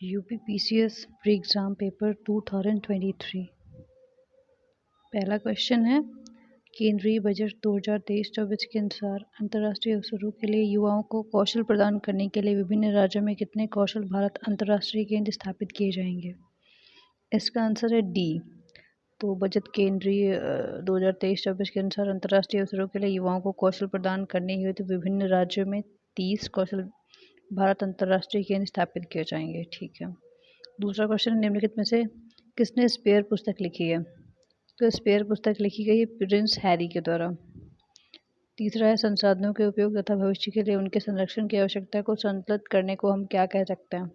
UPPCS pre exam paper 2023। पहला question है, केंद्रीय बजट 2023-24 के अनुसार अंतर्राष्ट्रीय अवसरों के लिए युवाओं को कौशल प्रदान करने के लिए विभिन्न राज्यों में कितने कौशल भारत अंतर्राष्ट्रीय केंद्र स्थापित किए जाएंगे? इसका आंसर है डी। तो बजट केंद्रीय 2023-24 के अनुसार अंतर्राष्ट्रीय अवसरों के लिए युवाओं को कौशल प्रदान करने हेतु विभिन्न राज्यों में 30 कौशल भारत अंतर्राष्ट्रीय केंद्र स्थापित किए जाएंगे। ठीक है। दूसरा क्वेश्चन, निम्नलिखित में से किसने स्पेयर पुस्तक लिखी है? तो स्पेयर पुस्तक लिखी गई प्रिंस हैरी के द्वारा। तीसरा है, संसाधनों के उपयोग तथा भविष्य के लिए उनके संरक्षण की आवश्यकता को संतुलित करने को हम क्या कह सकते हैं?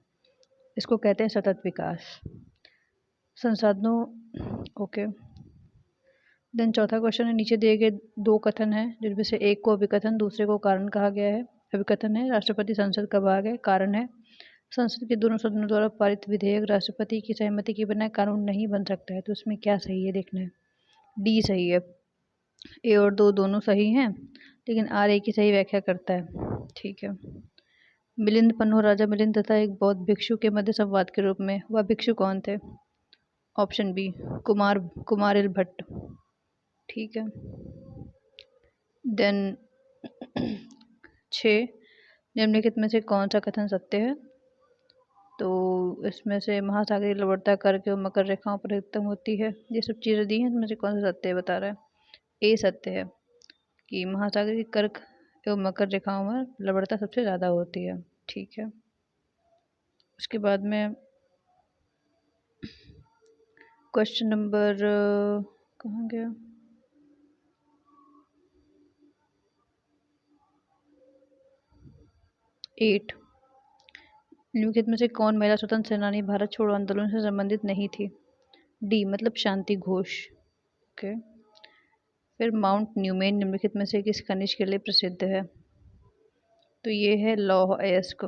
इसको कहते हैं सतत विकास। संसाधनों, ओके। देन चौथा क्वेश्चन है, नीचे दिए गए दो कथन है जिनमें से एक को अभिकथन, दूसरे को कारण कहा गया है। अभिकथन है, राष्ट्रपति संसद का भाग है। कारण है, संसद के दोनों सदनों द्वारा पारित विधेयक राष्ट्रपति की सहमति के बिना कानून नहीं बन सकता है। तो इसमें क्या सही है देखना है। डी सही है। ए और दो दोनों सही हैं, लेकिन आर ए की सही व्याख्या करता है। ठीक है। मिलिंद पन्नो, राजा मिलिंद तथा एक बौद्ध भिक्षु के मध्य संवाद के रूप में वह भिक्षु कौन थे? Option B, Kumarila Bhatt. ठीक है। देन 6, निम्नलिखित में से कौन सा कथन सत्य है? तो इसमें से महासागरीय लवणता कर्क एवं मकर रेखाओं पर अधिकतम होती है। ये सब चीज़ें दी हैं, इसमें से कौन सा सत्य है बता रहा है। ए सत्य है कि महासागरीय कर्क एवं मकर रेखाओं में लवणता सबसे ज़्यादा होती है। ठीक है। उसके बाद में क्वेश्चन नंबर कहाँ गया? एट, निम्नलिखित में से कौन महिला स्वतंत्र सेनानी भारत छोड़ो आंदोलन से संबंधित नहीं थी? डी मतलब शांति घोष। ओके। फिर माउंट न्यूमेन निम्नलिखित में से किस खनिज के लिए प्रसिद्ध है? तो ये है लौह अयस्क।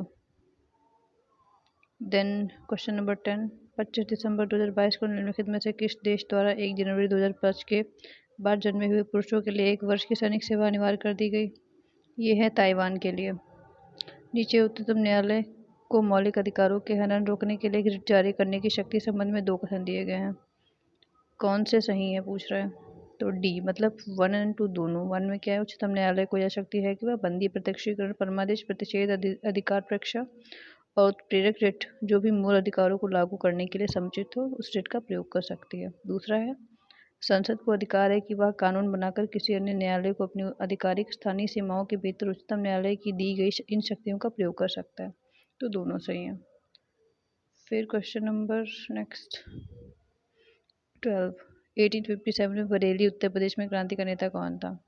देन क्वेश्चन नंबर 10, 25 दिसंबर 2022 को निम्नलिखित में से किस देश द्वारा 1 जनवरी 2005 के बाद जन्मे हुए पुरुषों के लिए 1 वर्ष की सैनिक सेवा अनिवार्य कर दी गई? ये है ताइवान के लिए। नीचे उच्चतम न्यायालय को मौलिक अधिकारों के हनन रोकने के लिए रिट जारी करने की शक्ति संबंध में 2 कथन दिए गए हैं। कौन से सही है पूछ रहा है? तो डी मतलब 1 और 2 दोनों। 1 में क्या है, उच्चतम न्यायालय को यह शक्ति है कि वह बंदी, प्रत्यक्षीकरण, परमादेश, प्रतिषेध, अधिकार परीक्षा और उत्प्रेरक रिट जो भी मूल अधिकारों को लागू करने के लिए समुचित हो उस रिट का प्रयोग कर सकती है। दूसरा है, संसद को अधिकार है कि वह कानून बनाकर किसी अन्य न्यायालय को अपनी आधिकारिक स्थानीय सीमाओं के भीतर उच्चतम न्यायालय की दी गई इन शक्तियों का प्रयोग कर सकता है। तो दोनों सही हैं। फिर क्वेश्चन नंबर नेक्स्ट 12, 1857 में बरेली उत्तर प्रदेश में क्रांति का नेता कौन था?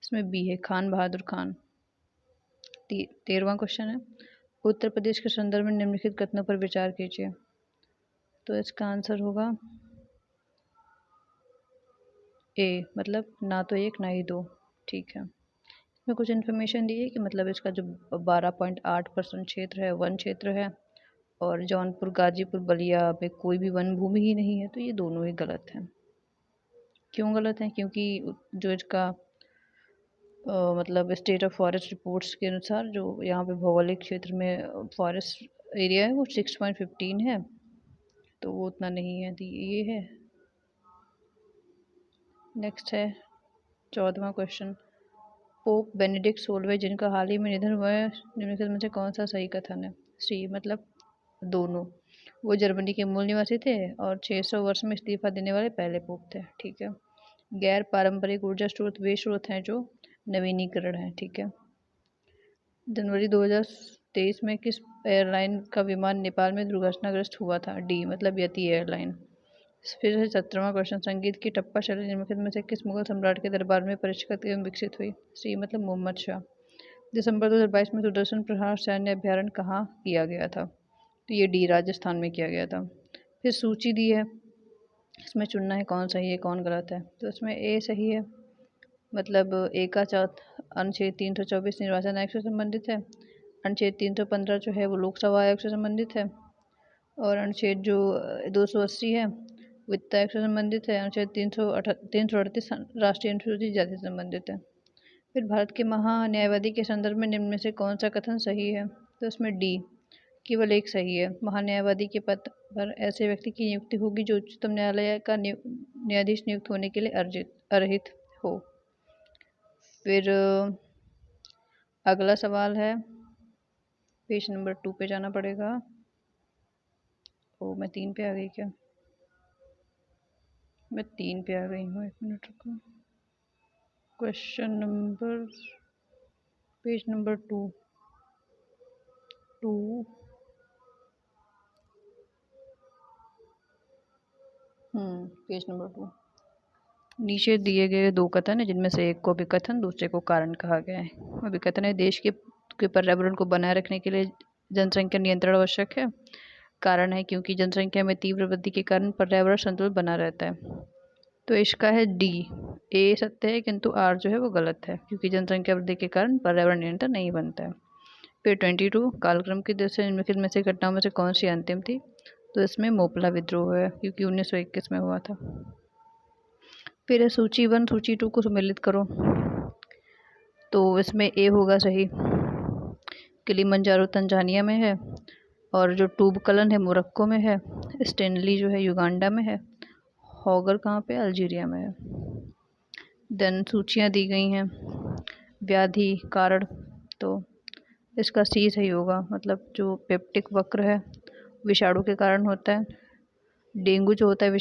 इसमें बी है, खान बहादुर खान। 13वां क्वेश्चन है, उत्तर प्रदेश के संदर्भ में निम्नलिखित कथनों पर विचार कीजिए। तो इसका आंसर होगा ए मतलब ना तो 1 ना ही 2। ठीक है। इसमें कुछ इन्फॉर्मेशन दी है कि मतलब इसका जो 12.8% क्षेत्र है वन क्षेत्र है और जौनपुर, गाजीपुर, बलिया में कोई भी वन भूमि ही नहीं है। तो ये दोनों ही गलत हैं। क्यों गलत हैं? क्योंकि जो इसका मतलब स्टेट ऑफ फॉरेस्ट रिपोर्ट्स के अनुसार जो यहाँ पे भौगोलिक क्षेत्र में फॉरेस्ट एरिया है वो 6.15 है, तो वो उतना नहीं है। तो ये है। नेक्स्ट है 14वां क्वेश्चन, पोप बेनेडिक्ट 16वें जिनका हाल ही में निधन हुआ है, निम्नलिखित में से कौन सा सही कथन है? सी मतलब दोनों। वो जर्मनी के मूल निवासी थे और 600 वर्ष में इस्तीफा देने वाले पहले पोप थे। ठीक है। गैर पारंपरिक ऊर्जा स्रोत वे स्रोत हैं जो नवीनीकरण है। ठीक है। जनवरी 2023 में किस एयरलाइन का विमान नेपाल में दुर्घटनाग्रस्त हुआ था? डी मतलब यति एयरलाइन। फिर है 17वां क्वेश्चन, संगीत की टप्पा शैली निम्नलिखित में से किस मुगल सम्राट के दरबार में परिष्कृत एवं विकसित हुई? सी मतलब मोहम्मद शाह। दिसंबर 2022 में सुदर्शन प्रहार सैन्य अभ्यारण्य कहाँ किया गया था? तो ये डी राजस्थान में किया गया था। फिर सूची दी है, इसमें चुनना है कौन सही है कौन गलत है। तो इसमें ए सही है, मतलब ए का अनुच्छेद 324 निर्वाचन आयोग से संबंधित है। अनुच्छेद 315 जो है वो लोकसभा आयोग से संबंधित है। और अनुच्छेद जो 280 है वित्त आयोग से संबंधित है। अनुच्छेद 338 राष्ट्रीय अनुसूचित जाति से संबंधित है। फिर भारत के महान्यायवादी के संदर्भ में निम्न में से कौन सा कथन सही है? तो इसमें डी केवल एक सही है। महान्यायवादी के पद पर ऐसे व्यक्ति की नियुक्ति होगी जो उच्चतम न्यायालय का न्यायाधीश नियुक्त होने के लिए अर्हित हो। फिर अगला सवाल है, पेज नंबर 2 पे जाना पड़ेगा। ओ मैं 3 पे आ गई क्या? मैं 3 पे आ गई हूँ, 1 मिनट रुको। Question number, page number 2 page number 2। नीचे दिए गए दो कथन है जिनमें से एक को अभिकथन, दूसरे को कारण कहा गया है। अभिकथन है, देश के पर्यावरण को बनाए रखने के लिए जनसंख्या नियंत्रण आवश्यक है। कारण है, क्योंकि जनसंख्या में तीव्र वृद्धि के कारण पर्यावरण संतुलन बना रहता है। तो इसका है डी। ए सत्य है किंतु आर जो है वो गलत है, क्योंकि जनसंख्या वृद्धि के कारण पर्यावरण नियंत्रण नहीं बनता है। फिर 22, कालक्रम की दृष्टि से निम्नलिखित में से घटनाओं में से कौन सी अंतिम थी? तो इसमें मोपला विद्रोह है, क्योंकि 1921 में हुआ था। फिर सूची 1 सूची 2 को सम्मिलित करो। तो इसमें ए होगा सही। किलिमंजारो तंजानिया में है, और जो टूबकलन है मोरक्को में है, स्टेनली जो है युगांडा में है, हॉगर कहाँ पे? अल्जीरिया में है। देन सूचियाँ दी गई हैं, व्याधि कारण, तो इसका सी सही होगा, मतलब जो पेप्टिक वक्र है विषाणु के कारण होता है। डेंगू जो होता है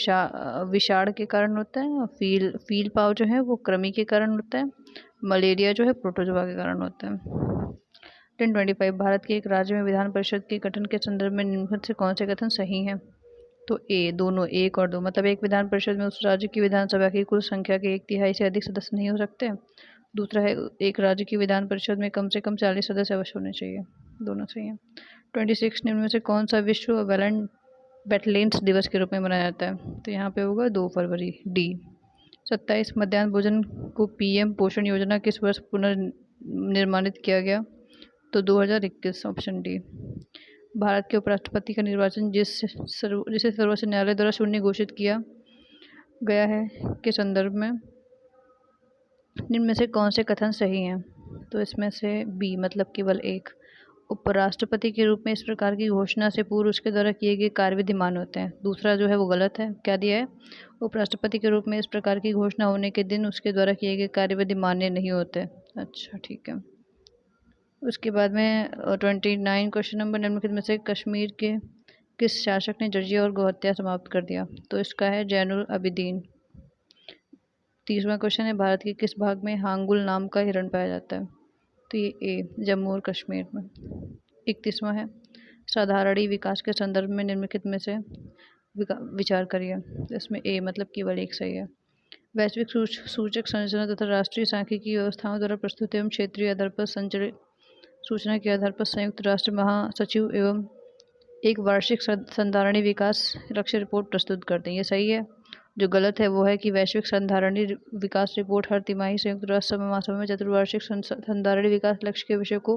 विषाण के कारण होता है। फील पाव जो है वो कृमि के कारण होता है। मलेरिया जो है प्रोटोजोआ के कारण होता है। 1025, भारत के एक राज्य में विधान परिषद के गठन के संदर्भ में निम्नलिखित से कौन से कथन सही हैं? तो ए, दोनों, 1 और 2, मतलब एक विधान परिषद में उस राज्य की विधानसभा की कुल संख्या के 1/3 से अधिक सदस्य नहीं हो सकते। दूसरा है, एक राज्य की विधान परिषद में कम से कम 40 सदस्य अवश्य होने चाहिए। दोनों सही हैं। 26, निम्न में से कौन सा विश्व वेटलैंड्स दिवस के रूप में मनाया जाता है? तो यहाँ पे होगा 2 फरवरी, डी। 27, मध्याह्न भोजन को पीएम पोषण योजना किस वर्ष पुनर्निर्माणित किया गया? तो 2021, ऑप्शन डी। भारत के उपराष्ट्रपति का निर्वाचन जिसे सर्वोच्च न्यायालय द्वारा शून्य घोषित किया गया है के संदर्भ में निम्न में से कौन से कथन सही हैं? तो इसमें से बी, मतलब केवल एक। उपराष्ट्रपति के रूप में इस प्रकार की घोषणा से पूर्व उसके द्वारा किए गए कार्य विधिमान होते हैं। दूसरा जो है वो गलत है। क्या दिया है? उपराष्ट्रपति के रूप में इस प्रकार की घोषणा होने के दिन उसके द्वारा किए गए कार्य विधिमान्य नहीं होते। अच्छा ठीक है। उसके बाद में 29 क्वेश्चन नंबर, निम्नलिखित में से कश्मीर के किस शासक ने जजिया और गौहत्या समाप्त कर दिया? तो इसका है जैनुल अबिदीन। 30वां क्वेश्चन है, भारत के किस भाग में हांगुल नाम का हिरण पाया जाता है? तो ये ए, जम्मू और कश्मीर में। 31वां है, साधारणी विकास के संदर्भ में निम्नलिखित में से विचार करिए। तो इसमें ए, मतलब केवल एक सही है। वैश्विक सूचक संरचना तथा राष्ट्रीय सांख्यिकी व्यवस्थाओं द्वारा प्रस्तुत एवं क्षेत्रीय आधार पर संचरित सूचना के आधार पर संयुक्त राष्ट्र महासचिव एवं एक वार्षिक संधारणी विकास लक्ष्य रिपोर्ट प्रस्तुत करते हैं। ये सही है। जो गलत है वो है कि वैश्विक संधारणी विकास रिपोर्ट हर तिमाही संयुक्त राष्ट्र महासभा में चतुर्वार्षिक संधारणी विकास लक्ष्य के विषय को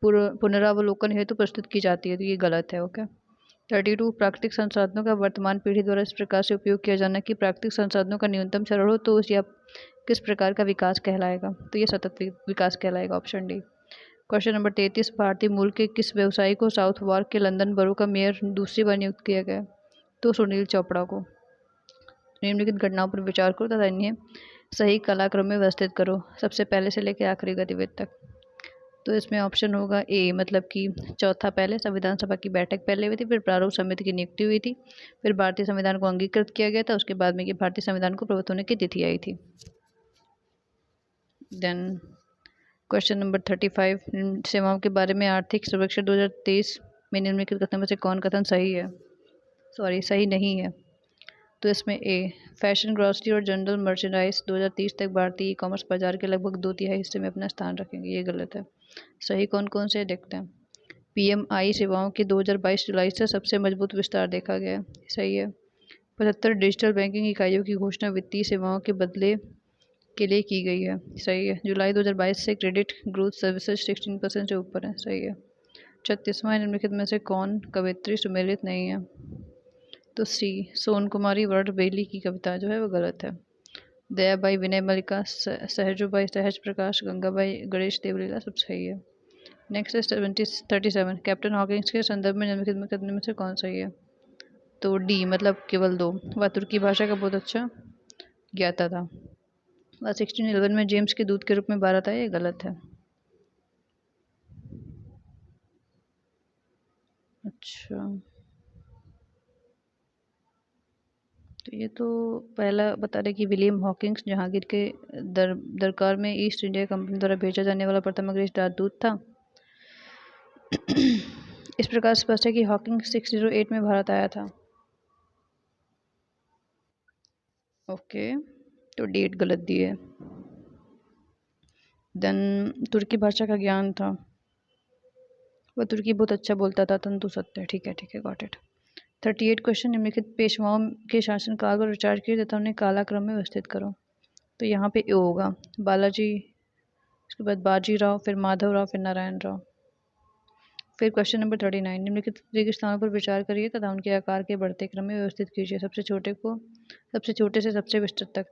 पुनरावलोकन हेतु प्रस्तुत की जाती है। तो ये गलत है। ओके। 32, प्राकृतिक संसाधनों का वर्तमान पीढ़ी द्वारा इस प्रकार से उपयोग किया जाना कि प्राकृतिक संसाधनों का न्यूनतम चरण हो तो या किस प्रकार का विकास कहलाएगा? तो ये सतत विकास कहलाएगा, ऑप्शन डी। क्वेश्चन नंबर 33, भारतीय मूल के किस व्यवसायी को साउथ वार्क के लंदन बरो का मेयर दूसरी बार नियुक्त किया गया? तो सुनील चोपड़ा को। निम्नलिखित घटनाओं पर विचार करो तथा इन्हें सही कलाक्रम में व्यवस्थित करो, सबसे पहले से लेकर आखिरी गतिविधि तक। तो इसमें ऑप्शन होगा ए, मतलब कि चौथा, पहले संविधान सभा की बैठक पहले हुई थी, फिर प्रारूप समिति की नियुक्ति हुई थी, फिर भारतीय संविधान को अंगीकृत किया गया था, उसके बाद में कि भारतीय संविधान को प्रवृत्त होने की तिथि आई थी। देन क्वेश्चन नंबर 35, सेवाओं के बारे में आर्थिक सर्वेक्षण 2023 में निम्नलिखित कथन में से कौन कथन सही है? सही नहीं है। तो इसमें ए, फैशन, ग्रॉसरी और जनरल मर्चेंडाइज 2030 तक भारतीय ई कॉमर्स बाजार के लगभग 2/3 हिस्से में अपना स्थान रखेंगे। ये गलत है। सही कौन कौन से देखते हैं। पीएमआई सेवाओं के 2022 जुलाई से सबसे मजबूत विस्तार देखा गया। सही है। 75 डिजिटल बैंकिंग इकाइयों की घोषणा वित्तीय सेवाओं के बदले के लिए की गई है। सही है। जुलाई 2022 से क्रेडिट ग्रोथ सर्विसेज 16% से ऊपर है। सही है। 36वां, निम्नलिखित में से कौन कवयित्री सुमेलित नहीं है? तो सी, सोन कुमारी वर्ड बेली की कविता जो है वो गलत है। दयाबाई, विनय मल्लिका, सहजोबाई, सहज प्रकाश, गंगाबाई, गणेश देवलीला सब सही है। नेक्स्ट है 37 कैप्टन हॉकिंस के संदर्भ में निम्नलिखित में कथनों में से कौन सही है? तो डी मतलब केवल दो। वह तुर्की भाषा का बहुत अच्छा ज्ञाता था। वह 1611 में जेम्स के दूत के रूप में भारत आया, ये गलत है। अच्छा, तो ये तो पहला बता रहे कि विलियम हॉकिंस जहांगीर के दरबार में ईस्ट इंडिया कंपनी द्वारा भेजा जाने वाला प्रथम अंग्रेज राजदूत था। इस प्रकार स्पष्ट है कि हॉकिंस 608 में भारत आया था। ओके, तो डेट गलत दी है। देन तुर्की भाषा का ज्ञान था, वह तुर्की बहुत अच्छा बोलता था, तंतु सत्य। ठीक है, गॉट इट। 38 क्वेश्चन, निम्नलिखित पेशवाओं के शासनकाल पर विचार किए तथा उन्हें कालाक्रम में व्यवस्थित करो। तो यहाँ पे ए होगा, बालाजी, उसके बाद बाजीराव, फिर माधवराव, फिर नारायण राव। फिर क्वेश्चन नंबर 39, निम्नलिखित रेगिस्तानों पर विचार करिए तथा उनके आकार के बढ़ते क्रम में व्यवस्थित कीजिए, सबसे छोटे से सबसे विस्तृत तक।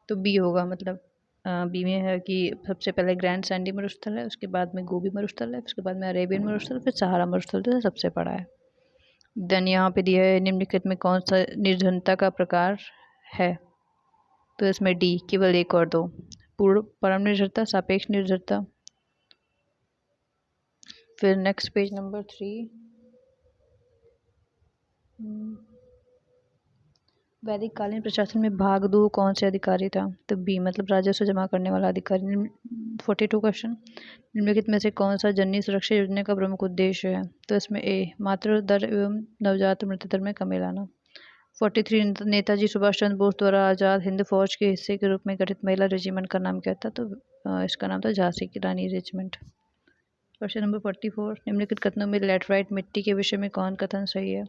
तो बी होगा, मतलब बी में है कि सबसे पहले ग्रैंड सैंडी मरुस्थल है, उसके बाद में गोबी मरुस्थल है, उसके बाद में अरेबियन मरुस्थल, फिर सहारा मरुस्थल जो सबसे बड़ा है। देन यहाँ पे दिया है निम्नलिखित में कौन सा निर्जनता का प्रकार है? तो इसमें डी केवल एक और दो, पूर्ण परम निर्जरता, सापेक्ष निर्जरता। फिर नेक्स्ट पेज नंबर 3, वैदिक कालीन प्रशासन में भाग दो कौन से अधिकारी था? तो बी मतलब राजस्व जमा करने वाला अधिकारी। 42 क्वेश्चन, निम्नलिखित में से कौन सा जननी सुरक्षा योजना का प्रमुख उद्देश्य है? तो इसमें ए मातृ दर एवं नवजात मृत्यु दर में कमी लाना। 43 नेताजी सुभाष चंद्र बोस द्वारा आज़ाद हिंद फौज के हिस्से के रूप में गठित महिला रेजिमेंट का नाम क्या था? तो इसका नाम था झांसी की रानी रेजिमेंट। क्वेश्चन नंबर 44, निम्नलिखित कथनों में लैटराइट मिट्टी के विषय में कौन कथन सही है?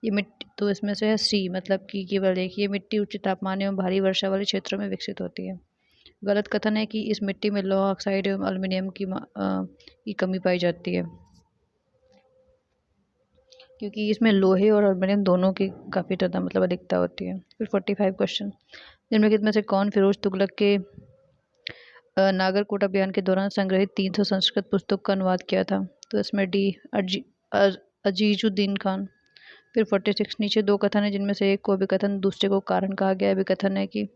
ये मिट्टी, तो इसमें से है सी मतलब कि केवल एक, ये मिट्टी उच्च तापमान एवं भारी वर्षा वाले क्षेत्रों में विकसित होती है। गलत कथन है कि इस मिट्टी में लौह ऑक्साइड एवं एल्युमिनियम की कमी पाई जाती है, क्योंकि इसमें लोहे और एल्युमिनियम दोनों की काफ़ी ज़्यादा मतलब अधिकता होती है। फिर 45 क्वेश्चन, निम्नलिखित में से कौन फिरोज तुगलक के नागरकोट अभियान के दौरान संग्रहित 300 संस्कृत पुस्तक का अनुवाद किया था? तो इसमें डी अजीजुद्दीन खान। फिर 46, नीचे दो कथन है जिनमें से एक को अभिकथन दूसरे को कारण कहा गया है। अभिकथन है कि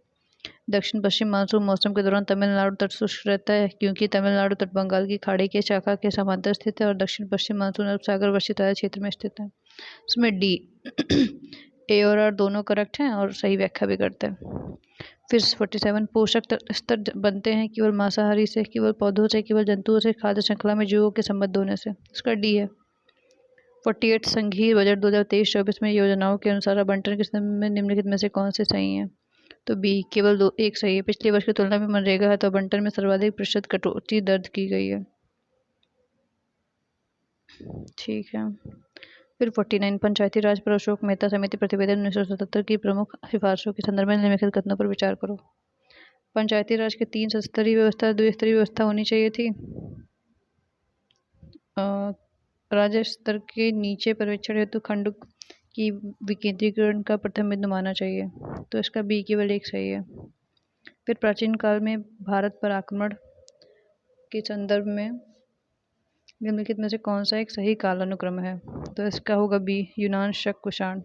दक्षिण पश्चिम मानसून मौसम के दौरान तमिलनाडु तट शुष्क रहता है क्योंकि तमिलनाडु तट बंगाल की खाड़ी के शाखा के समांतर स्थित है और दक्षिण पश्चिम मानसून अरब सागर वर्षित आया क्षेत्र में स्थित है। इसमें डी ए और आर दोनों करेक्ट हैं और सही व्याख्या भी करते हैं। फिर 47, पोषक स्तर बनते हैं केवल मांसाहारी से, केवल पौधों से, केवल जंतुओं से, खाद्य श्रृंखला में जीवों के संबद्ध होने से। इसका डी है। 48, संघीय बजट 2023-24 में योजनाओं के अनुसार आवंटन के संदर्भ में निम्नलिखित में से कौन से सही हैं? तो बी केवल दो एक सही है। पिछले वर्ष की तुलना में मनरेगा है तो आवंटन में सर्वाधिक प्रतिशत कटौती दर्ज की गई है। ठीक है। फिर 49, पंचायती राज पर अशोक मेहता समिति प्रतिवेदन 1977 की प्रमुख सिफारिशों के संदर्भ में निम्नलिखित कथनों पर विचार करो। पंचायती राज के 3 स्तरीय व्यवस्था, द्विस्तरीय व्यवस्था होनी चाहिए थी। राज्य स्तर के नीचे पर्यवेक्षण हेतु खंड की विकेंद्रीकरण का प्रथम बिंदु माना चाहिए। तो इसका बी केवल एक सही है। फिर प्राचीन काल में भारत पर आक्रमण के संदर्भ में निम्नलिखित में से कौन सा एक सही कालानुक्रम है? तो इसका होगा बी यूनान, शक, कुषाण।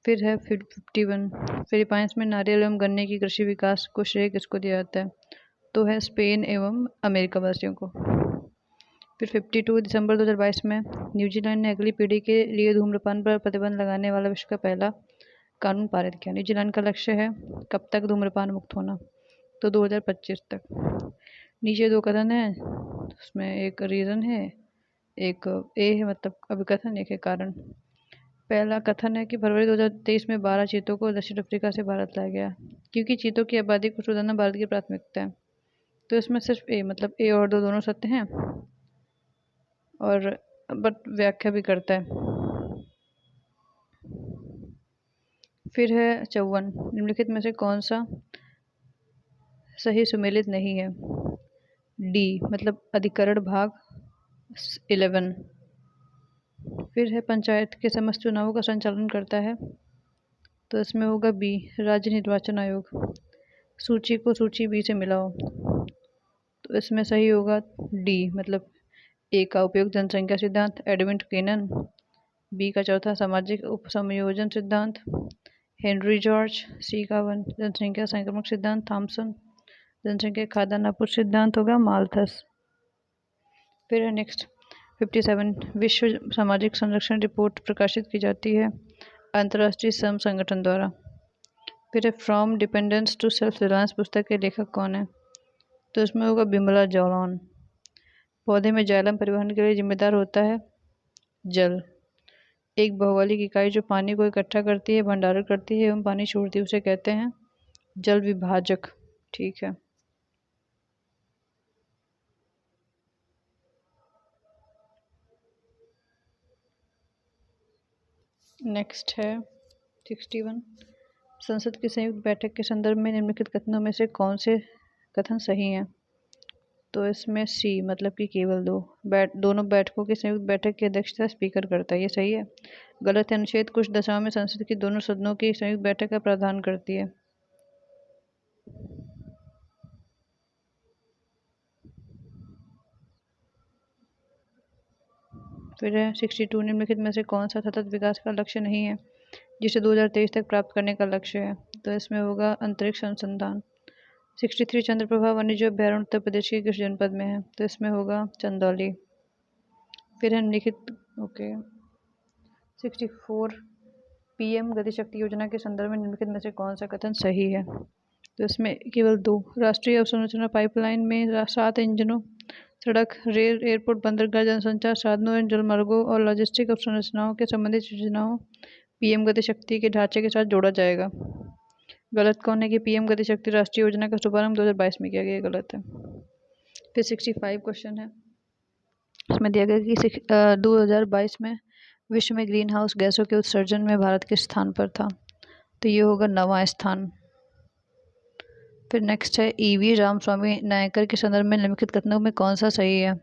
फिर है 51, फिलीपाइंस में नारियल एवं गन्ने की कृषि विकास को श्रेय किसको दिया जाता है? तो है स्पेन एवं अमेरिका वासियों को। फिर 52, दिसंबर 2022 में न्यूजीलैंड ने अगली पीढ़ी के लिए धूम्रपान पर प्रतिबंध लगाने वाला विश्व का पहला कानून पारित किया। न्यूजीलैंड का लक्ष्य है कब तक धूम्रपान मुक्त होना? तो 2025 तक। नीचे दो कथन है, उसमें एक रीज़न है, एक ए है मतलब अभिकथन, एक है कारण। पहला कथन है कि फरवरी 2023 में 12 चीतों को दक्षिण अफ्रीका से भारत लाया गया क्योंकि चीतों की आबादी को सुधारना भारत की प्राथमिकता है। तो इसमें सिर्फ ए मतलब ए और दो दोनों सत्य हैं और बट व्याख्या भी करता है। फिर है 54, निम्नलिखित में से कौन सा सही सुमेलित नहीं है? डी मतलब अधिकरण भाग 11। फिर है पंचायत के समस्त चुनावों का संचालन करता है, तो इसमें होगा बी राज्य निर्वाचन आयोग। सूची को सूची बी से मिलाओ, तो इसमें सही होगा डी मतलब ए का उपयोग जनसंख्या सिद्धांत एडविन केनन, बी का चौथा सामाजिक उपसंयोजन सिद्धांत हेनरी जॉर्ज, सी का जनसंख्या संक्रमण सिद्धांत थॉमसन, जनसंख्या खाद्यान्नपूर्ति सिद्धांत होगा माल्थस। फिर है नेक्स्ट 57 विश्व सामाजिक संरक्षण रिपोर्ट प्रकाशित की जाती है अंतर्राष्ट्रीय श्रम संगठन द्वारा। फिर है from dependence to self reliance पुस्तक के लेखक कौन है? तो इसमें होगा बिमला जौलॉन। पौधे में जाइलम परिवहन के लिए जिम्मेदार होता है जल। एक भौगोलिक इकाई जो पानी को इकट्ठा करती है, भंडारण करती है एवं पानी छोड़ती है उसे कहते हैं जल विभाजक। ठीक है। नेक्स्ट है 61 संसद की संयुक्त बैठक के संदर्भ में निम्नलिखित कथनों में से कौन से कथन सही हैं? तो इसमें सी मतलब कि केवल दोनों बैठकों की संयुक्त बैठक की अध्यक्षता स्पीकर करता है, ये सही है। गलत है, अनुच्छेद कुछ दशाओं में संसद की दोनों सदनों की संयुक्त बैठक का प्रावधान करती है। फिर है 62 निम्नलिखित में से कौन सा सतत विकास का लक्ष्य नहीं है जिसे 2023 तक प्राप्त करने का लक्ष्य है? तो इसमें होगा अंतरिक्ष अनुसंधान। 63 चंद्रप्रभा वन्यजीव अभ्यारण्य उत्तर प्रदेश के किस जनपद में है? तो इसमें होगा चंदौली। फिर है निम्नलिखित 64 पीएम गति शक्ति योजना के संदर्भ में निम्नलिखित में से कौन सा कथन सही है? तो इसमें केवल दो राष्ट्रीय अवसंरचना पाइपलाइन में 7 इंजनों, सड़क, रेल, एयरपोर्ट, बंदरगाह, जनसंचार साधनों, जलमार्गों और लॉजिस्टिक अवसंरचनाओं के संबंधित योजनाओं पीएम गति शक्ति के ढांचे के साथ जोड़ा जाएगा। गलत कौन है कि पीएम गति शक्ति राष्ट्रीय योजना का शुभारंभ 2022 में किया गया, गलत है। फिर 65 क्वेश्चन है, इसमें दिया गया कि 2022 में विश्व में ग्रीन हाउस गैसों के उत्सर्जन में भारत किस स्थान पर था? तो ये होगा 9वां स्थान। फिर नेक्स्ट है ईवी रामस्वामी नायकर के संदर्भ में निम्नलिखित कथनों में कौन सा सही है?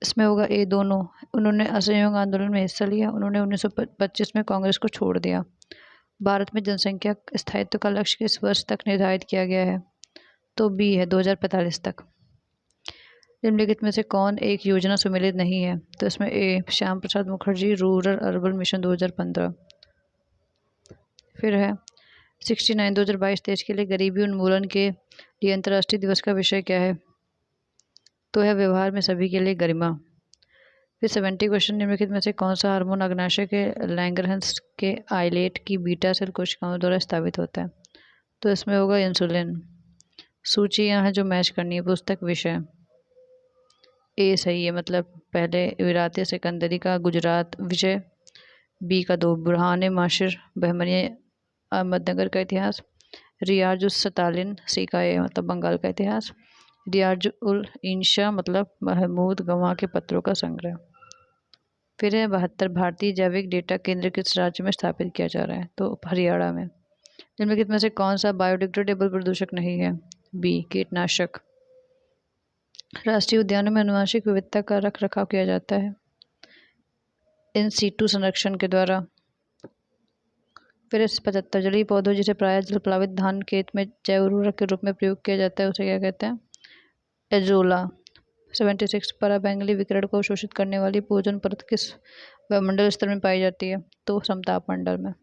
इसमें होगा ए दोनों। उन्होंने असहयोग आंदोलन में हिस्सा लिया, उन्होंने 1925 में कांग्रेस को छोड़ दिया। भारत में जनसंख्या स्थायित्व का लक्ष्य किस वर्ष तक निर्धारित किया गया है? तो बी है 2045 तक। निम्नलिखित में से कौन एक योजना सम्मिलित नहीं है? तो इसमें ए Shyam Prasad Mukherjee rural urban mission 2015। फिर है 69 2022 देश के लिए गरीबी उन्मूलन के लिए अंतर्राष्ट्रीय दिवस का विषय क्या है? तो है व्यवहार में सभी के लिए गरिमा। फिर 70 क्वेश्चन निम्नलिखित में से कौन सा हार्मोन अग्नाशय के लैंगरहंस के आइलेट की बीटा सेल कोशिकाओं द्वारा स्तावित होता है? तो इसमें होगा इंसुलिन। सूची यहाँ है जो मैच करनी है, पुस्तक विषय ए सही है, मतलब पहले विरात सिकंदरी का गुजरात विजय, बी का 2 बुरहान माशिर बहमनी अहमदनगर का इतिहास, रियाज उस सतालिन, सी का ए मतलब बंगाल का इतिहास, रियाज उल इंशा मतलब महमूद गवाह के पत्रों का संग्रह। फिर है 72 भारतीय जैविक डेटा केंद्र किस राज्य में स्थापित किया जा रहा है? तो हरियाणा में। निम्नलिखित में से कौन सा बायोडिग्रेडेबल प्रदूषक नहीं है? बी कीटनाशक। राष्ट्रीय उद्यानों में आनुवंशिक विविधता का रख रखाव किया जाता है इन सीटू संरक्षण के द्वारा। फिर 75 जलीय पौधों जिसे प्रायः जल प्लावित धान खेत में जैव उर्वरक के रूप में प्रयोग किया जाता है उसे क्या कहते हैं? एजोला। 76 पराबैंगनी विकिरण को अवशोषित करने वाली ओजोन परत किस वायुमंडल स्तर में पाई जाती है? तो समताप मंडल में।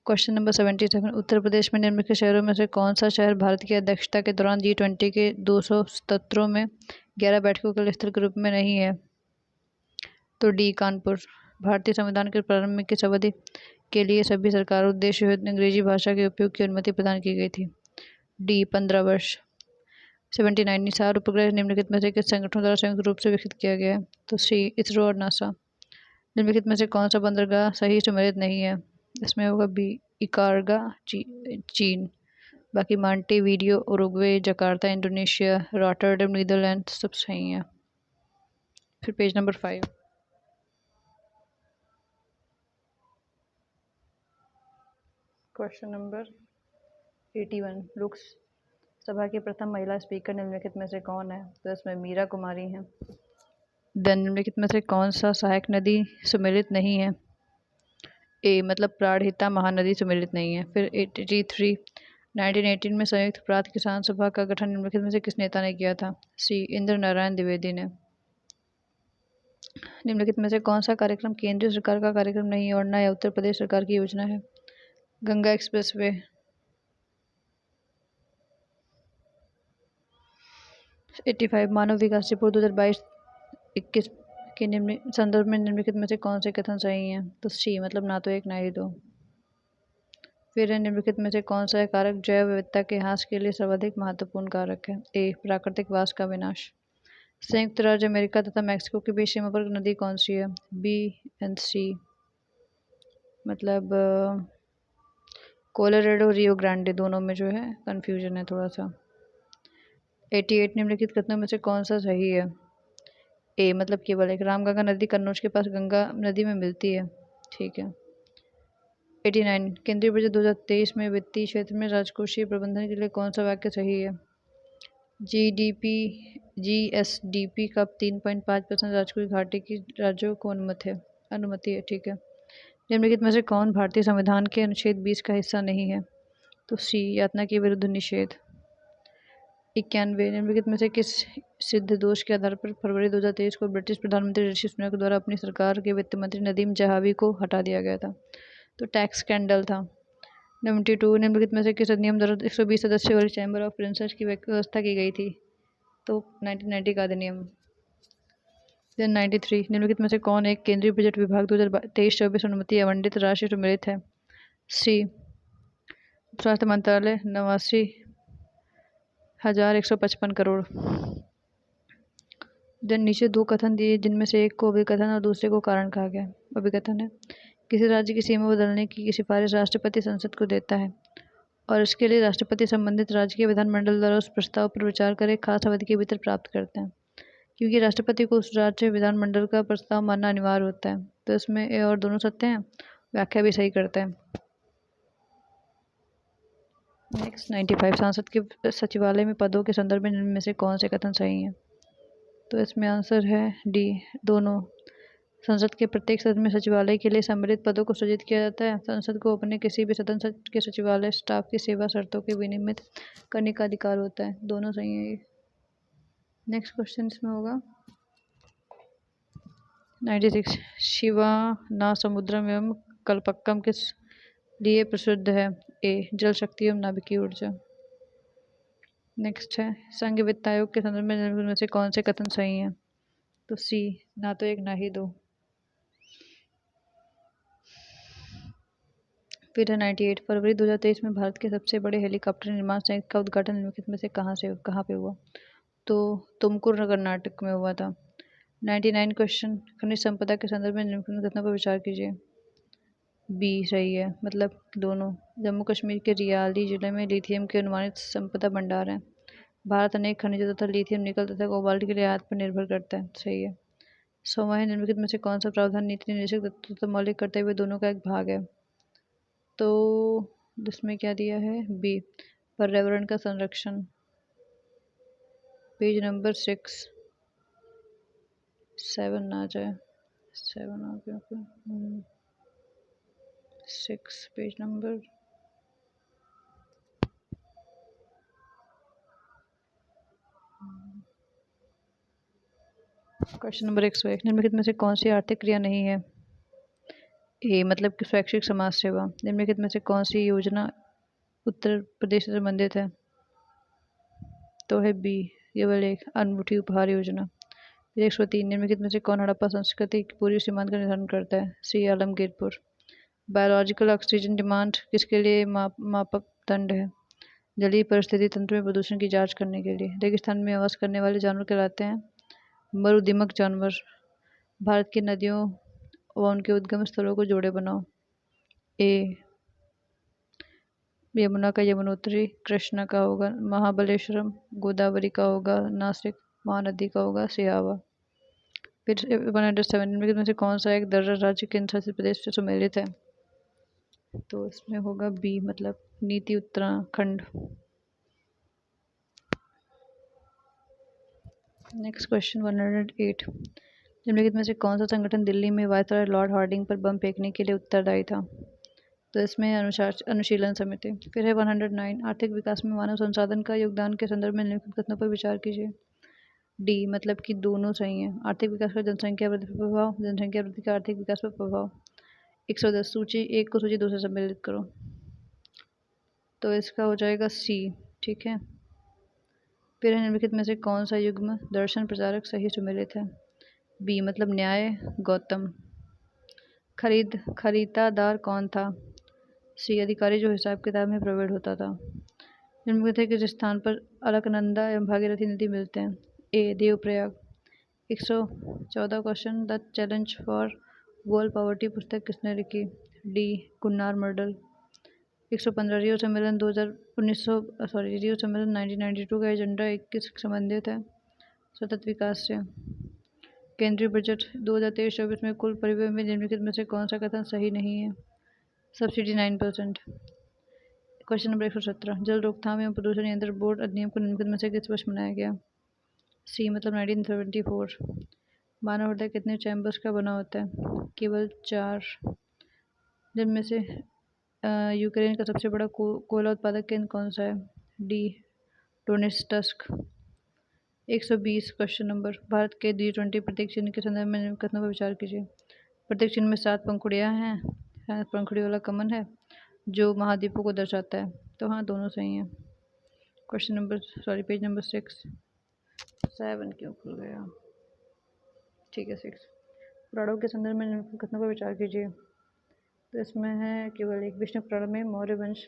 क्वेश्चन नंबर 77 उत्तर प्रदेश में निम्नलिखित शहरों में से कौन सा शहर भारत की अध्यक्षता के दौरान G20 के 200 सत्रों में 11 बैठकों के स्थल के रूप में नहीं है? तो डी कानपुर। भारतीय संविधान के प्रारंभ में किस अवधि के लिए सभी सरकार उद्देश्य हेतु अंग्रेजी भाषा के उपयोग की अनुमति प्रदान की गई थी? डी 15 वर्ष। 79 निसार उपग्रह निम्नलिखित में से किस संगठनों द्वारा संयुक्त रूप से विकसित किया गया है? तो सी इसरो और नासा। निम्नलिखित में से कौन सा बंदरगाह सही सम्मिलित नहीं है? इसमें होगा बी इकारगा चीन। बाकी Montevideo Uruguay, Jakarta Indonesia, Rotterdam Netherlands सब सही हैं। फिर page number 5 question number 81 Lok Sabha की प्रथम महिला स्पीकर निम्नलिखित में से कौन है? तो इसमें मीरा कुमारी हैं। निम्नलिखित में से कौन सा सहायक नदी सम्मिलित नहीं है? ए मतलब प्राणहिता महानदी सम्मिलित नहीं है। फिर 83 1918 में संयुक्त प्रांत किसान सभा का गठन निम्नलिखित में से किस नेता ने किया था? सी इंद्र नारायण द्विवेदी ने। निम्नलिखित में से कौन सा कार्यक्रम केंद्रीय सरकार का कार्यक्रम नहीं है और न उत्तर प्रदेश सरकार की योजना है? गंगा एक्सप्रेसवे। 85 मानव विकास रिपोर्ट 2022-21 के निम्न संदर्भ में निम्नलिखित में से कौन से कथन सही हैं? तो सी मतलब ना तो एक ना ही दो। फिर है निम्नलिखित में से कौन सा कारक जैव विविधता के ह्रास के लिए सर्वाधिक महत्वपूर्ण कारक है? ए प्राकृतिक वास का विनाश। संयुक्त राज्य अमेरिका तथा मैक्सिको के बीच सीमा पर नदी कौन सी है? बी एंड सी मतलब कोलोराडो रियो ग्रांडे, दोनों में जो है कंफ्यूजन है थोड़ा सा। 88 निम्नलिखित कथनों में से कौन सा सही है? ए मतलब केवल एक। रामगंगा नदी कन्नौज के पास गंगा नदी में मिलती है, ठीक है। 89 केंद्रीय बजट 2023 में वित्तीय क्षेत्र में राजकोषीय प्रबंधन के लिए कौन सा वाक्य सही है? जीएसडीपी का 3.5% राजकोषीय घाटे की राज्यों को अनुमति है, ठीक है। निम्नलिखित में से कौन भारतीय संविधान के अनुच्छेद 20 का हिस्सा नहीं है? तो सी यातना के विरुद्ध निषेध। 91 निम्नलिखित में से किस सिद्ध दोष के आधार पर फरवरी 2023 को ब्रिटिश प्रधानमंत्री ऋषि सुनक द्वारा अपनी सरकार के वित्त मंत्री नदीम जहावी को हटा दिया गया था? तो टैक्स स्कैंडल था। 92 निम्नलिखित में से किस अधिनियम द्वारा 120 सदस्य वाली चैम्बर ऑफ प्रिंसेस की व्यवस्था की गई थी? तो 1990 का अधिनियम। 93 निम्नलिखित में से कौन एक केंद्रीय बजट विभाग 2023-24 अनुमति आवंटित राशि सम्मिलित है? सी स्वास्थ्य मंत्रालय 89,155 करोड़। नीचे दो कथन दिए जिनमें से एक को अभिकथन और दूसरे को कारण कहा गया। अभिकथन है किसी राज्य की सीमा बदलने की सिफारिश राष्ट्रपति संसद को देता है और इसके लिए राष्ट्रपति संबंधित राज्य के विधानमंडल द्वारा उस प्रस्ताव पर विचार कर एक खास अवधि के भीतर प्राप्त करते हैं। क्योंकि राष्ट्रपति को उस राज्य विधानमंडल का प्रस्ताव मानना अनिवार्य होता है, तो इसमें ए और दोनों सत्य हैं, व्याख्या भी सही करते हैं। नेक्स्ट 95 सांसद के सचिवालय में पदों के संदर्भ में इनमें से कौन से कथन सही हैं? तो इसमें आंसर है डी दोनों। संसद के प्रत्येक सदन में सचिवालय के लिए सम्मिलित पदों को सृजित किया जाता है। संसद को अपने किसी भी सदन के सचिवालय स्टाफ की सेवा शर्तों के विनियमित करने का अधिकार होता है। दोनों सही है ये। नेक्स्ट क्वेश्चन इसमें होगा 96 शिवानासमुद्रम एवं कल्पक्कम किस लिए प्रसिद्ध है? ए जल शक्ति एवं नाभिकीय ऊर्जा। नेक्स्ट है संघ वित्त आयोग के संदर्भ में से कौन से कथन सही हैं? तो सी ना तो एक ना ही दो। फिर है 98 फरवरी 2023 में भारत के सबसे बड़े हेलीकॉप्टर निर्माण संयंत्र का उद्घाटन निम्नलिखित में से कहाँ पे हुआ? तो तुमकुर कर्नाटक में हुआ था। 99 क्वेश्चन खनिज संपदा के संदर्भ में निम्नलिखित कथनों पर विचार कीजिए। बी सही है मतलब दोनों। जम्मू कश्मीर के रियाली जिले में लिथियम के अनुमानित संपदा भंडार है। भारत अनेक खनिजों तथा लिथियम निकल तथा कोबाल्ट के लिए आयात पर निर्भर करता है, सही है। 100वां है निम्नलिखित में से कौन सा प्रावधान नीति निर्देशक तत्व तथा मौलिक कर्तव्य दोनों का एक भाग है? तो जिसमें क्या दिया है बी पर्यावरण का संरक्षण। पेज नंबर 7 ना जाए, 7 आ गया 6 पेज नंबर क्वेश्चन नंबर 101 निम्नलिखित में से कौन सी आर्थिक क्रिया नहीं है? ए मतलब कि स्वैच्छिक समाज सेवा। निम्नलिखित में से कौन सी योजना उत्तर प्रदेश से संबंधित है? तो है बी केवल एक अनूठी उपहार योजना। 103 निम्नलिखित में से कौन हड़प्पा संस्कृति की पूर्वी सीमांत का निर्धारण करता है? सी आलमगीरपुर। बायोलॉजिकल ऑक्सीजन डिमांड किसके लिए मापदंड है? जलीय परिस्थिति तंत्र में प्रदूषण की जांच करने के लिए। रेगिस्तान में आवास करने वाले जानवर कहलाते हैं मरुदिमक जानवर। भारत की नदियों व उनके उद्गम स्थलों को जोड़े बनाओ। ए यमुना का यमुनोत्री, कृष्णा का होगा महाबलेश्वरम, गोदावरी का होगा नासिक, महानदी का होगा सिहावा। फिर 107 निम्नलिखित में से कौन सा एक दर्रा राज्य केंद्र शासित प्रदेश से सम्मिलित है? तो इसमें होगा बी मतलब नीति उत्तराखंड। नेक्स्ट क्वेश्चन 108 निम्नलिखित में से कौन सा संगठन दिल्ली में वायसराय लॉर्ड हार्डिंग पर बम फेंकने के लिए उत्तरदायी था? तो इसमें अनुशीलन समिति। फिर है 109 आर्थिक विकास में मानव संसाधन का योगदान के संदर्भ में निम्नलिखित कथनों पर विचार कीजिए। डी मतलब कि दोनों सही हैं। आर्थिक विकास का जनसंख्या वृद्धि पर प्रभाव, जनसंख्या वृद्धि का आर्थिक विकास पर प्रभाव। 110 सूची एक को सूची दो से सम्मिलित करो, तो इसका हो जाएगा सी। ठीक है। फिर निम्नलिखित में से कौन सा युग्म दर्शन प्रचारक सही सुमेलित है? बी मतलब न्याय गौतम। खरीदादार कौन था? सी अधिकारी जो हिसाब किताब में प्रवीण होता था। निम्नलिखित में किस स्थान पर अलकनंदा एवं भागीरथी नदी मिलते हैं? A Devprayag. 114 question, the challenge for world poverty पुस्तक किसने लिखी? D Gunnar मर्डल। 115 रियो सम्मेलन 1992 का एजेंडा 21 संबंधित है सतत विकास से। केंद्रीय बजट 2023-24 में कुल परिव्यय में निम्नलिखित में से कौन सा कथन सही नहीं है? सब्सिडी 9%। क्वेश्चन नंबर 117, जल रोकथाम एवं प्रदूषण नियंत्रण बोर्ड अधिनियम को निम्नलिखित में से किस वर्ष बनाया गया? सी मतलब 1974। मानव हृदय कितने चैम्बर्स का बना होता है? केवल 4, जिनमें से यूक्रेन का सबसे बड़ा कोयला उत्पादक केंद्र कौन सा है? D Donetsk. 120 question number, Bharat के G20 प्रत्येक चिन्ह के संदर्भ में कथनों पर विचार कीजिए। प्रत्येक चिन्ह में 7 पंखुड़ियां हैं, 7 पंखुड़ी वाला कमल है जो महाद्वीपों को दर्शाता है, तो हाँ दोनों सही हैं। क्वेश्चन नंबर पेज नंबर 7 क्यों खुल गया? ठीक है 6, पुराणों के संदर्भ में कथनों पर विचार कीजिए। तो इसमें है केवल एक, विष्णु पुराण में मौर्य वंश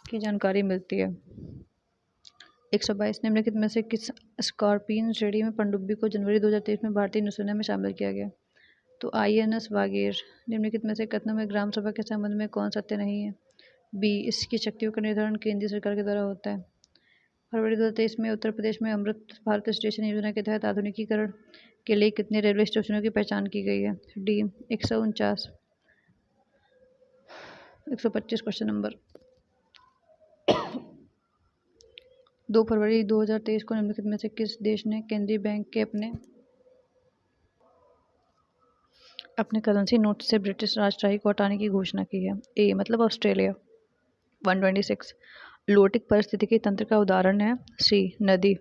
की जानकारी मिलती है। 122, निम्नलिखित में से किस स्कॉर्पियन श्रेणी में पनडुब्बी को जनवरी 2023 में भारतीय नौसेना में शामिल किया गया? तो INS वागेर। निम्नलिखित में से कथनों में ग्राम सभा के संबंध में कौन सत्य नहीं है? बी इसकी शक्तियों का निर्धारण केंद्रीय सरकार के द्वारा होता है। फरवरी 2023 में उत्तर प्रदेश में अमृत भारत स्टेशन योजना के तहत आधुनिकीकरण के लिए कितने रेलवे स्टेशनों की पहचान की गई है? डी 149। 125 क्वेश्चन नंबर, 2 फरवरी 2023 को निम्नलिखित में से किस देश ने केंद्रीय बैंक के अपने करेंसी नोट से ब्रिटिश राजशाही को हटाने की घोषणा की है? ए मतलब ऑस्ट्रेलिया। 126, लुओटिक पारिस्थितिकी तंत्र का उदाहरण है? सी नदी।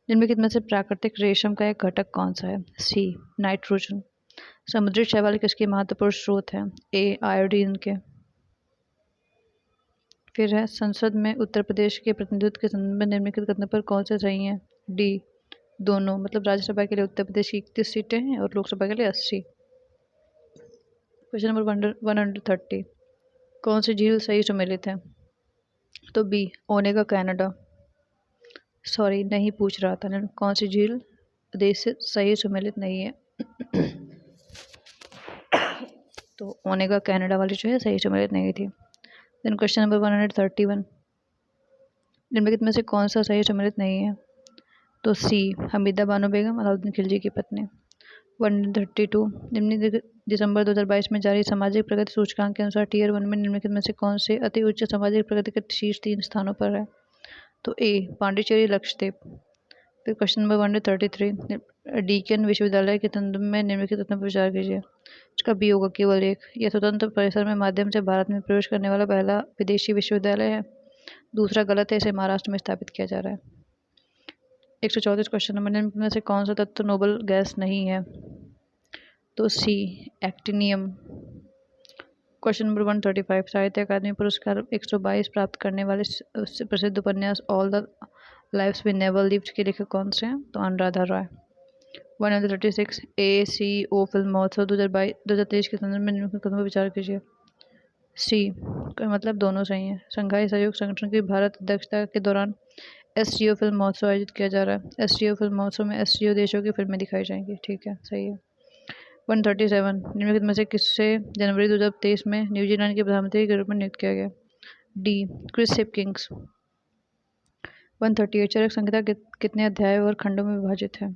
निम्नलिखित में से प्राकृतिक रेशम का एक घटक कौन सा है? C nitrogen. समुद्री शैवाल किसके महत्वपूर्ण स्रोत हैं? ए आयोडीन के। फिर है संसद में उत्तर प्रदेश के प्रतिनिधित्व के संबंध में निम्नलिखित कथनों पर कौन से सही हैं? डी दोनों, मतलब राज्यसभा के लिए उत्तर प्रदेश की 31 सीटें हैं और लोकसभा के लिए 80। क्वेश्चन नंबर 130, कौन सी झील सही सुमेलित है? तो बी ओनेगा कनाडा। सॉरी नहीं पूछ रहा था, कौन सी झील देश से सही सुमेलित नहीं है? तो ओनेगा कनाडा वाली जो है सही सुमेलित नहीं थी। देन क्वेश्चन नंबर 131, निम्नलिखित में से कौन सा सही सम्मिलित नहीं है? तो सी हमीदा बानो बेगम अलाउद्दीन खिलजी की पत्नी। 132, दिसंबर 2022 में जारी सामाजिक प्रगति सूचकांक के अनुसार टियर 1 में निम्नलिखित में से कौन से अति उच्च सामाजिक प्रगति के शीर्ष 3 स्थानों पर है? तो ए पांडिचेरी लक्षद्वीप। फिर क्वेश्चन नंबर 133, डीकेन विश्वविद्यालय के संदर्भ में निम्नलिखित कथनों पर विचार कीजिए। इसका बी होगा केवल एक, यह स्वतंत्र परिसर में माध्यम से भारत में प्रवेश करने वाला पहला विदेशी विश्वविद्यालय है। दूसरा गलत है, इसे महाराष्ट्र में स्थापित किया जा रहा है। 134 क्वेश्चन नंबर, निम्न में से कौन सा तत्व नोबल गैस नहीं है? तो सी एक्टिनियम। क्वेश्चन नंबर 135, साहित्य अकादमी पुरस्कार 122 प्राप्त करने वाले प्रसिद्ध उपन्यास all the lives we never lived के लेखक कौन से हैं? तो अनुराधा रॉय। 136, ACO फिल्म महोत्सव 2023 के संदर्भ में निम्नलिखित कथनों पर विचार कीजिए। सी मतलब दोनों सही हैं। संघाई सहयोग संगठन की भारत अध्यक्षता के दौरान SCO फिल्म महोत्सव आयोजित किया जा रहा है। SCO फिल्म महोत्सव में SCO देशों की फिल्में दिखाई जाएंगी। ठीक है सही है। 137, निम्नलिखित में से किससे जनवरी 2023 में न्यूजीलैंड के प्रधानमंत्री के रूप में नियुक्त किया गया? D Chris Hipkins. 138, Charaka Samhita कितने अध्यायों और खंडों में विभाजित है?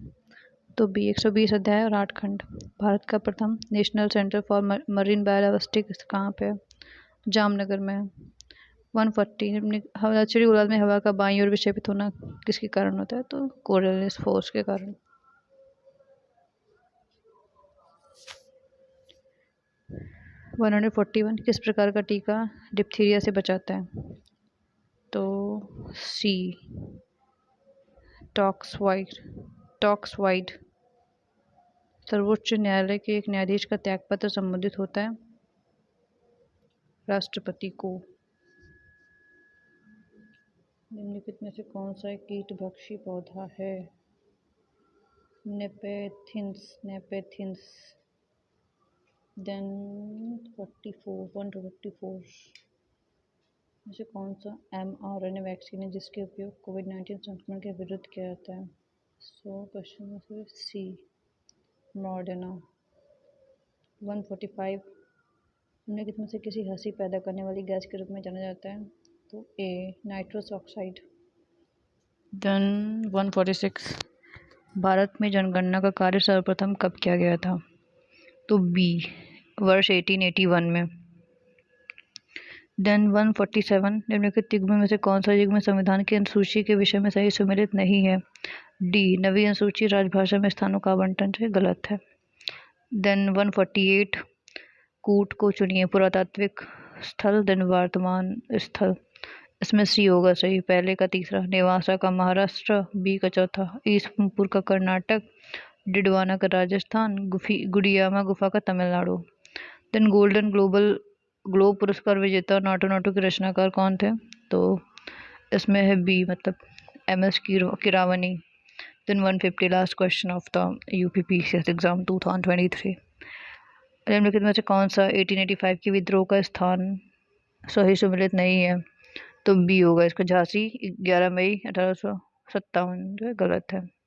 तो बी 120 अध्याय और 8 खंड। भारत का प्रथम national centre for marine biodiversity कहाँ पे है? जामनगर में है। 140, दक्षिणी गोलार्ध में हवा का बाईं ओर विक्षेपित होना किसके कारण होता है? तो कोरियोलिस फोर्स के कारण। 141, किस प्रकार का टीका डिप्थीरिया से बचाता है? तो सी टॉक्सवाइड। टॉक्स वाइड सर्वोच्च न्यायालय के एक न्यायाधीश का त्यागपत्र संबोधित होता है राष्ट्रपति को। निम्नलिखित में से कौन सा एक कीटभक्षी पौधा है? नेपेथिन्स। देन 144 में से कौन सा mRNA वैक्सीन है जिसके उपयोग कोविड-19 संक्रमण के विरुद्ध किया जाता है? 100 क्वेश्चन में से सी मॉडर्ना। 145 निम्नलिखित में से किसी हंसी पैदा करने वाली गैस के रूप में जाना जाता है? तो ए नाइट्रस ऑक्साइड। देन 146 भारत में जनगणना का कार्य सर्वप्रथम कब किया गया था? तो बी वर्ष 1881 में। देन 147 निम्नलिखित युग्म में से कौन सा युग्म संविधान की अनुसूची के विषय में सही सम्मिलित नहीं है? डी नवी अनुसूची राजभाषा में स्थानों का आवंटन जो गलत है। देन 148 कूट को चुनिए पुरातात्विक स्थल देन वर्तमान स्थल। इसमें सी होगा सही, पहले का तीसरा, नेवासा का महाराष्ट्र, बी का चौथा, ईसमपुर का कर्नाटक, डिडवाना का राजस्थान, गुडियामा गुफा का तमिलनाडु। देन गोल्डन ग्लोब पुरस्कार विजेता नाटू नाटू के रचनाकार कौन थे? तो इसमें है बी मतलब MS Keeravani. Then 150 last question of the UPPCS exam 2023। निम्नलिखित में से कौन सा 1885 के विद्रोह का स्थान सही सम्मिलित नहीं है? तो बी होगा इसका, झांसी 11 मई 1857 जो गलत है।